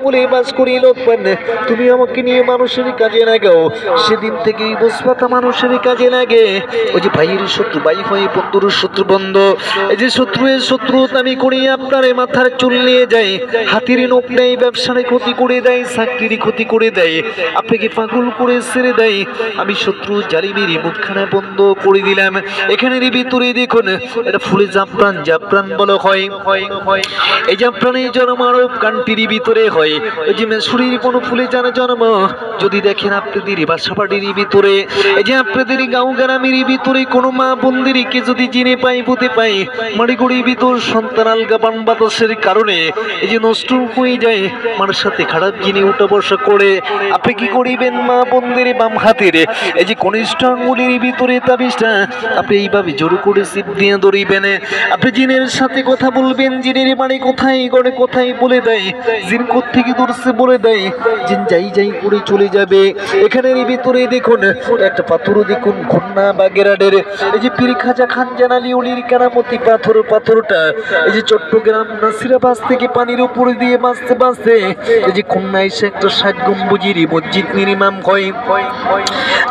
আঙুলে বাস করিয়ে লোকমান তুমি আমাকে নিয়ে মানুষের কাজে লাগাও। সেদিন থেকেই বসপাতা মানুষের কাজে লাগে। ওই যে ভাইয়ের শত্রু ভাই হয়, বন্ধুর শত্রু বন্ধু। এই যে শত্রুয়ের শত্রু আমি করি আপনার মাথার চুল নিয়ে যাই, হাতির নখ নেই, ব্যবসার ক্ষতি করে দেয়, চাকরির ক্ষতি করে দেয়, আপনাকে পাগল করে ছেড়ে দেয়। আমি শত্রু জালিমের মুখখানা বন্ধ করে দিলাম। এখানের ভিতরে দেখুন এটা ফুলে জাফরান, জাফরান বলা হয়। এই জাফরানের জন্ম আরব কান্ট্রির ভিতরে হয়। ওই যে মেসুরির কোনো ফুলে জানা জন্ম যদি দেখেন আপনাদের বাসাবাড়ির ভিতরে, এই যে আপনাদের গাঁও গ্রামের ভিতরে কোনো মা বন্দিরকে যদি জেনে পাই বুঝতে পাই মাড়িগুড়ির ভিতর সন্তান আলগা বান বাতাসের কারণে এই যে নষ্ট হয়ে যায়, মার সাথে খারাপ জিনে উঠা বসা করে, আপনি কি করিবেন মা বন্দির বাম হাতের এই যে কনিষ্ঠ আঙ্গুলের ভিতরে তাবিজটা আপনি এইভাবে জোর করে সিপ দিয়ে ধরিবেন। আপনি জিনের সাথে কথা বলবেন, জিনের বাড়ি কোথায় গড়ে কোথায় বলে দেয়, জিন কোত্থেকে ধরছে বলে দেয়, জিন যাই যাই করে চলে যাবে। এখানের ভিতরে দেখুন একটা পাথর দেখুন খুলনা বা গেরাডের এই যে পীর খাজা খান জানালি উলির কেরামতি পাথর, পাথরটা এই যে চট্টগ্রাম নাসিরাবাদ থেকে পানির উপরে দিয়ে বাঁচতে বাঁচতে এই যে খুলনা এসে একটা 60 গম্বুজের মসজিদ নির্মাণ হয়।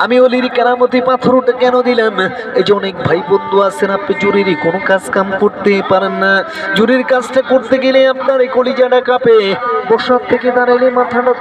আমি অলির কেরামতি পাথরটা কেন দিলাম, এই যে অনেক ভাই বন্ধু আছেন আপনি জোরের কোনো কাজ কাম করতে পারেন না, জোরের কাজটা করতে গেলে আপনার এই কলিজাটা কাঁপে, বসার থেকে দাঁড়াইলে মাথাটা